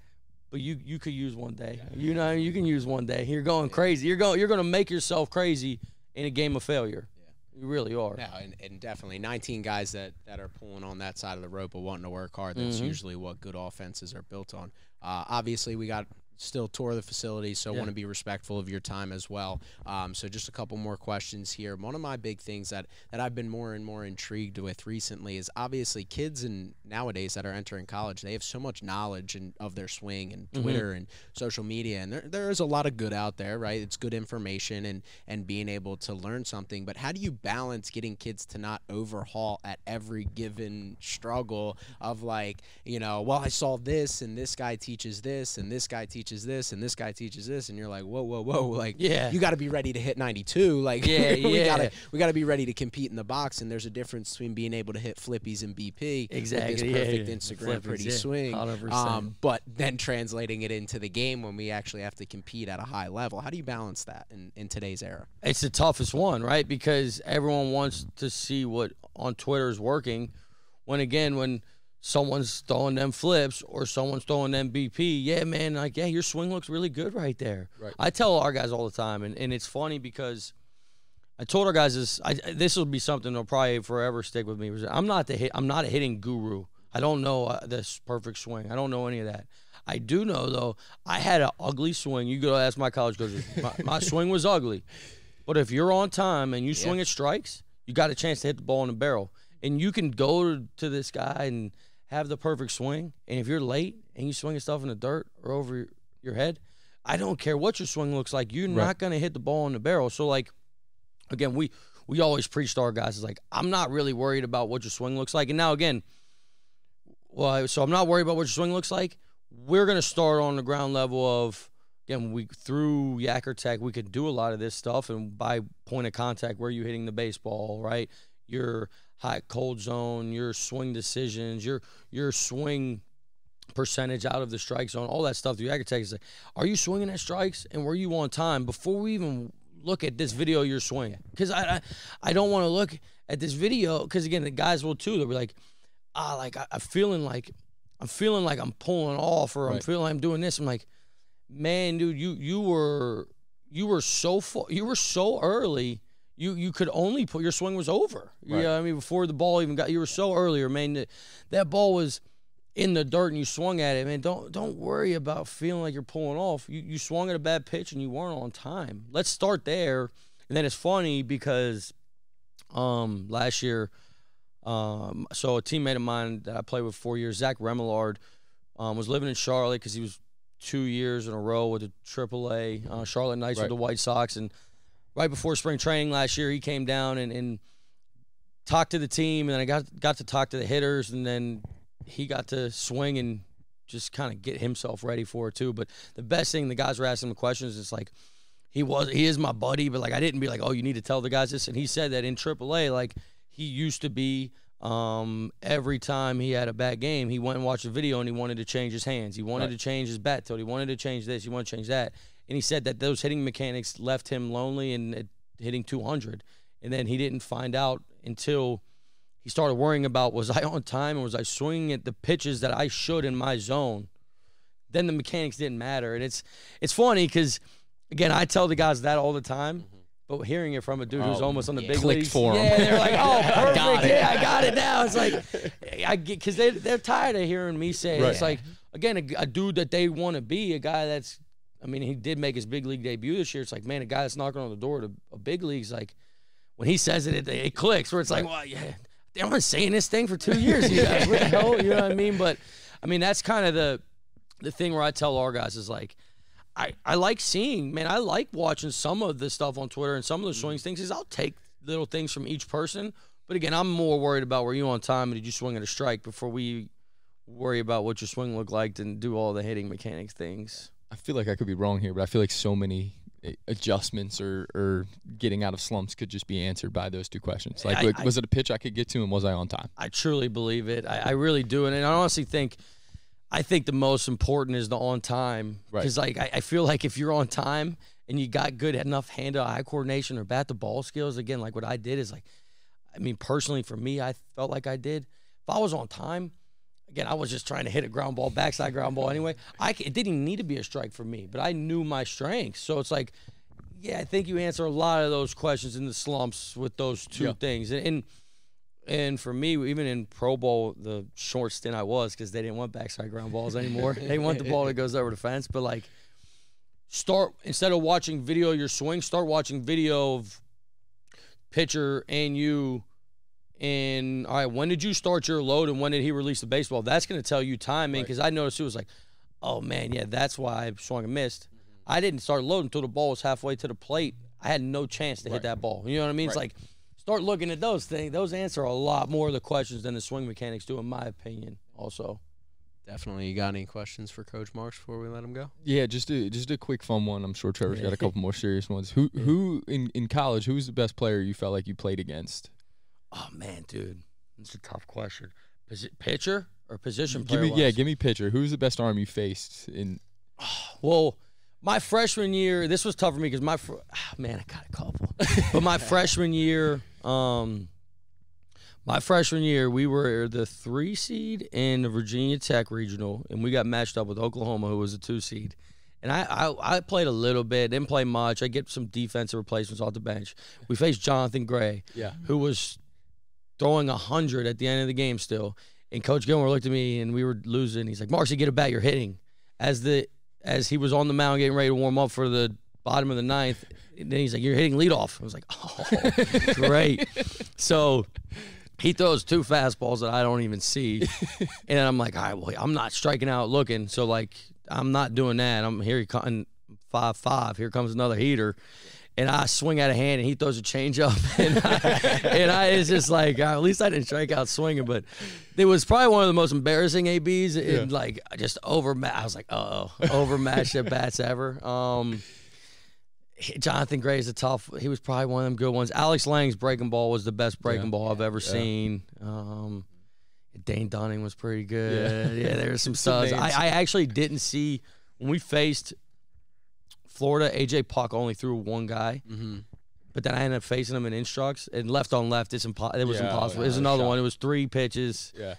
but you could use one day. You know, you can use one day. You're going crazy. You're going to make yourself crazy in a game of failure. Yeah. You really are. No, and definitely 19 guys that are pulling on that side of the rope and wanting to work hard. That's usually what good offenses are built on. Obviously, we got still tour the facility, so I want to be respectful of your time as well. So just a couple more questions here. One of my big things that I've been more and more intrigued with recently is obviously kids and nowadays that are entering college, they have so much knowledge of their swing and Twitter and social media, and there is a lot of good out there, right? It's good information and being able to learn something, but how do you balance getting kids to not overhaul at every given struggle of like, you know, well, I saw this and this guy teaches this and this guy teaches this and this guy teaches this, and you're like, whoa, like, you got to be ready to hit 92, like, we got to be ready to compete in the box, and there's a difference between being able to hit flippies and BP, exactly, with this perfect Instagram pretty swing, 100%. but then translating it into the game when we actually have to compete at a high level. How do you balance that in today's era? It's the toughest one, right? Because everyone wants to see what on Twitter is working, when someone's throwing them flips or someone's throwing them BP, yeah, man, like, yeah, your swing looks really good right there. Right. I tell our guys all the time, and it's funny because I told our guys this will be something that'll probably forever stick with me. I'm not a hitting guru. I don't know this perfect swing. I don't know any of that. I do know, though, I had an ugly swing. You go ask my college coaches. My swing was ugly. But if you're on time and you swing at strikes, you got a chance to hit the ball in the barrel. And you can go to this guy and have the perfect swing, and if you're late and you swing stuff in the dirt or over your head, I don't care what your swing looks like, you're not going to hit the ball in the barrel. So, like, again, we always preach to our guys, is like, I'm not really worried about what your swing looks like. And now, again, so I'm not worried about what your swing looks like. We're going to start on the ground level of, again, through Yacker Tech, we could do a lot of this stuff, and by point of contact, where you're hitting the baseball, right? Your hot cold zone, your swing decisions, your swing percentage out of the strike zone, all that stuff. The Yacker Tech is like, are you swinging at strikes, and were you on time before we even look at this video of your swing? Because I don't want to look at this video, because again, the guys will too. They'll be like, I'm feeling like I'm pulling off, or I'm feeling like I'm doing this. I'm like, man, dude, you were so far, you were so early. You could only put, your swing was over. Right. Yeah, I mean, before the ball even got, you were so earlier, man. That ball was in the dirt and you swung at it, man. Don't worry about feeling like you're pulling off. You swung at a bad pitch and you weren't on time. Let's start there. And then it's funny because last year, so a teammate of mine that I played with 4 years, Zach Remillard, was living in Charlotte because he was 2 years in a row with the AAA Charlotte Knights with the White Sox. And right before spring training last year, he came down and talked to the team, and then I got to talk to the hitters, and then he got to swing and just kind of get himself ready for it too. But the best thing, the guys were asking him questions, it's like, he is my buddy, but like I didn't be like, oh, you need to tell the guys this. And he said that in AAA, like he used to be every time he had a bad game, he went and watched a video and he wanted to change his hands. He wanted to change his bat tilt. He wanted to change this. He wanted to change that. And he said that those hitting mechanics left him lonely and hitting 200. And then he didn't find out until he started worrying about, was I on time and was I swinging at the pitches that I should in my zone? Then the mechanics didn't matter. And it's funny because, again, I tell the guys that all the time, but hearing it from a dude who's almost on the big leagues, for him. yeah, they're like, oh, perfect, I got it now. It's like, I get, because they're tired of hearing me say it. It's like, again, a dude that they want to be, a guy that's, I mean, he did make his big league debut this year. It's like, man, a guy that's knocking on the door to a big league's like, when he says it, it clicks, where it's like, well, yeah, I've been saying this thing for 2 years, you guys. What the hell? You know what I mean? But, I mean, that's kind of the thing where I tell our guys is like, I like seeing, man, I like watching some of the stuff on Twitter and some of the swings things is I'll take little things from each person. But, again, I'm more worried about were you on time and did you swing at a strike before we worry about what your swing looked like and do all the hitting mechanics things. I feel like I could be wrong here, but I feel like so many adjustments or getting out of slumps could just be answered by those two questions. Like, was it a pitch I could get to, and was I on time? I truly believe it. I really do. And I honestly think the most important is the on time. Because, like, I feel like if you're on time and you got good enough hand-to-eye coordination or bat-to-ball skills, again, like what I did is, like, I mean, personally for me, I felt like I did. If I was on time, again, I was just trying to hit a ground ball, backside ground ball anyway. It didn't even need to be a strike for me, but I knew my strengths. So it's like, yeah, I think you answer a lot of those questions in the slumps with those two things. And for me, even in Pro Bowl, the short stint I was, because they didn't want backside ground balls anymore. They want the ball that goes over the fence. But, like, instead of watching video of your swing, start watching video of pitcher and you. And, all right, when did you start your load and when did he release the baseball? That's going to tell you timing, because I noticed it was like, oh, man, yeah, that's why I swung and missed. I didn't start loading until the ball was halfway to the plate. I had no chance to hit that ball. You know what I mean? It's like, start looking at those things. Those answer a lot more of the questions than the swing mechanics do, in my opinion, also. Definitely. You got any questions for Coach Marks before we let him go? Yeah, just a quick fun one. I'm sure Trevor's got a couple more serious ones. Who in college, who was the best player you felt like you played against? Oh, man, dude. That's a tough question. Pitcher or position player? Give me pitcher. Who's the best arm you faced in? Well, my freshman year, this was tough for me because man, I got a couple. But my freshman year, we were the 3 seed in the Virginia Tech Regional, and we got matched up with Oklahoma, who was a 2 seed. And I played a little bit, didn't play much. I get some defensive replacements off the bench. We faced Jonathan Gray, who was throwing 100 at the end of the game still. And Coach Gilmore looked at me, and we were losing. He's like, Marcy, get a bat, you're hitting. As he was on the mound getting ready to warm up for the bottom of the 9th, and then he's like, you're hitting leadoff. I was like, oh, great. So he throws 2 fastballs that I don't even see. And I'm like, all right, well, I'm not striking out looking. So, like, I'm not doing that. I'm here, 5-5. Here comes another heater. And I swing out of hand, and he throws a changeup. And it's just like, at least I didn't strike out swinging. But it was probably one of the most embarrassing ABs. And, like, just overmatched. I was like, overmatched at bats ever. Jonathan Gray is he was probably one of them good ones. Alex Lang's breaking ball was the best breaking ball I've ever seen. Dane Dunning was pretty good. Yeah, there were some studs. I actually didn't see, when we faced Florida, A.J. Puck only threw 1 guy. But then I ended up facing him in instructs. And left on left, it was impossible. It was another one. It was 3 pitches. Yeah.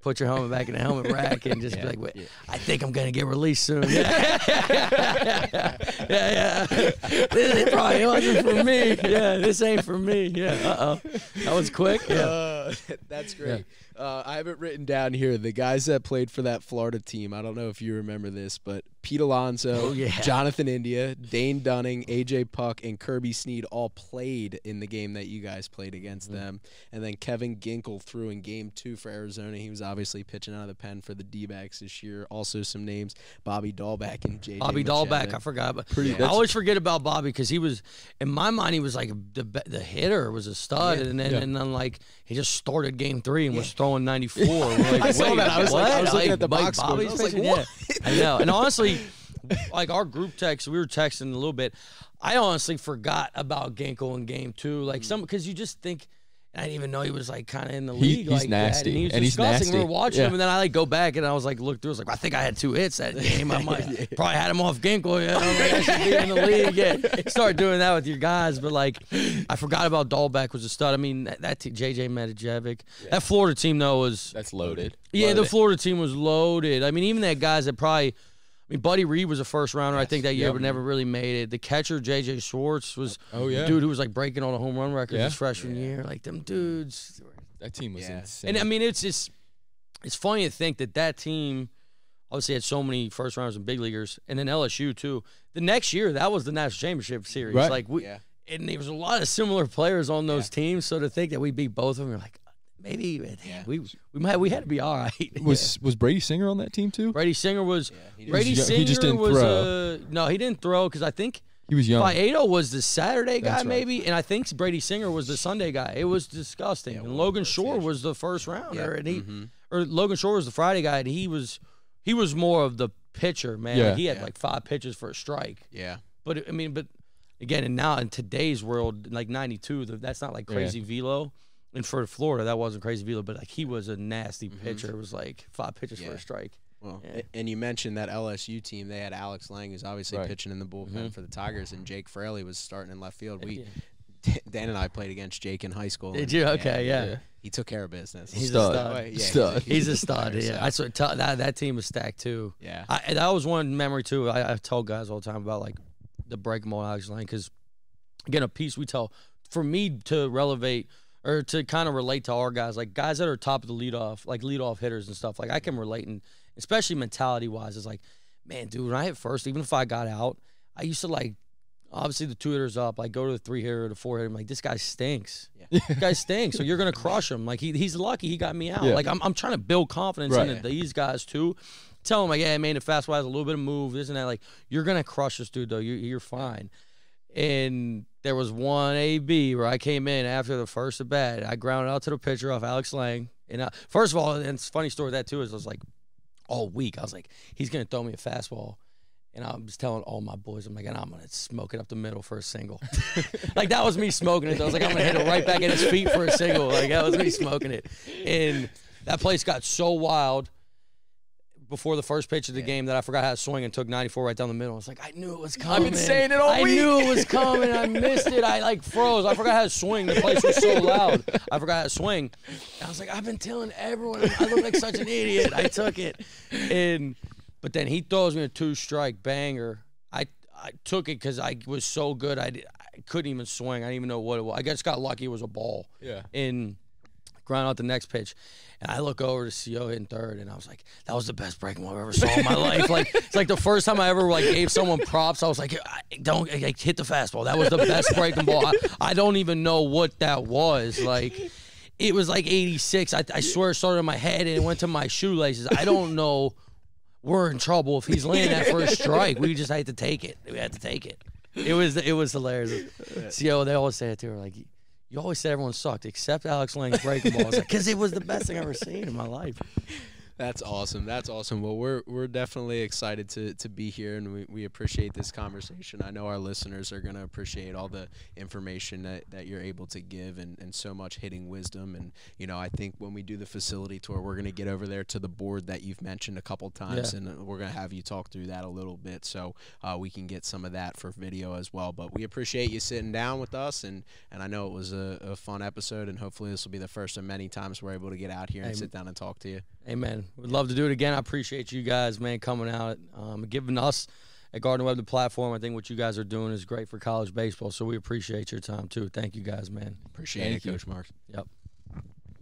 Put your helmet back in the helmet rack and just be like, wait, I think I'm going to get released soon. This probably wasn't for me. Yeah, this ain't for me. Yeah, that was quick. Yeah. That's great. I have it written down here. The guys that played for that Florida team, I don't know if you remember this, but Pete Alonso, yeah. Jonathan India, Dane Dunning, AJ Puck, and Kirby Snead all played in the game that you guys played against them. And then Kevin Ginkel threw in game 2 for Arizona. He was obviously pitching out of the pen for the D-backs this year. Also some names, Bobby Dahlback and JJ Bobby Machado. Dahlback, I forgot. But I always forget about Bobby because he was, in my mind, he was like the hitter, was a stud. And then like he just started game 3 and was throwing 94. Like, I saw that. I was looking at the box scores. Bobby's I was like, pitching? what? Yeah, I know. And honestly, like our group text, we were texting a little bit. I honestly forgot about Ginkel in game 2. Like because you just think, I didn't even know he was like kind of in the league. He's like nasty. That. And, and he's nasty. We were watching him, and then I like go back and I was like, look through. I was like, I think I had 2 hits that game. I might probably had him off Ginkel. You know? Like, I should be in the league. Yeah, start doing that with your guys. But like, I forgot about Dahlback was a stud. I mean, that JJ Matijevic. That Florida team though that's loaded. Yeah, loaded. the Florida team was loaded. I mean, even that guys that probably. I mean, Buddy Reed was a first rounder, I think, that year, but never really made it. The catcher, J.J. Schwartz, was the dude who was like breaking all the home run records his freshman year. Like them dudes. That team was insane. And I mean, it's funny to think that team obviously had so many first rounders and big leaguers, and then LSU too. The next year, that was the national championship series. Right. Like and there was a lot of similar players on those teams. So to think that we beat both of them, you're like, maybe we had to be all right. Was Brady Singer on that team too? Brady Singer was. He just didn't throw. No, he didn't throw because I think he was young. Faedo was the Saturday guy, right. maybe, and I think Brady Singer was the Sunday guy. It was disgusting. And Logan Shore was the first rounder, and or Logan Shore was the Friday guy, and he was more of the pitcher, man. Yeah. Like, he had like 5 pitches for a strike. Yeah. But I mean, again, and now in today's world, like 92, that's not like crazy velo. And for Florida, that wasn't crazy velo, but like he was a nasty pitcher. It was like 5 pitches for a strike. Well, and you mentioned that LSU team. They had Alex Lang, who's obviously pitching in the bullpen for the Tigers, and Jake Fraley was starting in left field. Dan and I played against Jake in high school. Did you? Okay, yeah. He took care of business. He's a stud. He's a stud. Yeah, I saw that team was stacked too. Yeah, that was one memory too. I tell guys all the time about like the break them on Alex Lang because again, a piece we tell for me to relevate. Or to kind of relate to our guys, like guys that are top of the leadoff hitters and stuff. Like I can relate, and especially mentality-wise, it's like, man, dude, when I hit first, even if I got out, I used to like, obviously the 2 hitters up, like go to the 3 hitter or the 4 hitter. I'm like, this guy stinks. Yeah. This guy stinks. So you're gonna crush him. Like he's lucky he got me out. Yeah. Like I'm trying to build confidence in these guys too. Tell them like, yeah, man, the fastball has a little bit of move, this and that. Like you're gonna crush this dude though. You're fine. And there was one AB where I came in after the first at bat. I grounded out to the pitcher off Alex Lang. And first of all, and it's a funny story that too is I was like, all week I was like, he's gonna throw me a fastball, and I was telling all my boys, I'm like, and I'm gonna smoke it up the middle for a single. Like that was me smoking it. I was like, I'm gonna hit it right back at his feet for a single. Like that was me smoking it. And that place got so wild before the first pitch of the game that I forgot how to swing and took 94 right down the middle. I was like, I knew it was coming. I've been saying it all week. I knew it was coming. I missed it. I like froze. I forgot how to swing. The place was so loud. I forgot how to swing. And I was like, I've been telling everyone. I look like such an idiot. I took it. But then he throws me a 2-strike banger. I took it because I was so good. I couldn't even swing. I didn't even know what it was. I just got lucky it was a ball. Yeah. And ground out the next pitch. And I look over to CO hitting third, and I was like, that was the best breaking ball I ever saw in my life. Like, it's like the first time I ever like gave someone props. I was like, don't hit the fastball. That was the best breaking ball. I don't even know what that was. Like, it was like 86. I swear it started in my head, and it went to my shoelaces. I don't know. We're in trouble if he's laying that for a strike. We just had to take it. We had to take it. It was hilarious. CO, they always say it too. Like, you always said everyone sucked except Alex Lang's breaking ball. Because it was the best thing I've ever seen in my life. That's awesome. That's awesome. Well, we're definitely excited to be here, and we appreciate this conversation. I know our listeners are going to appreciate all the information that you're able to give and so much hitting wisdom. And, you know, I think when we do the facility tour, we're going to get over there to the board that you've mentioned a couple times, and we're going to have you talk through that a little bit so we can get some of that for video as well. But we appreciate you sitting down with us, and I know it was a fun episode, and hopefully this will be the first of many times we're able to get out here and sit down and talk to you. Amen. We'd love to do it again. I appreciate you guys, man, coming out, giving us at Gardner Webb the platform. I think what you guys are doing is great for college baseball, so we appreciate your time, too. Thank you guys, man. Appreciate it, Coach Mark. Yep.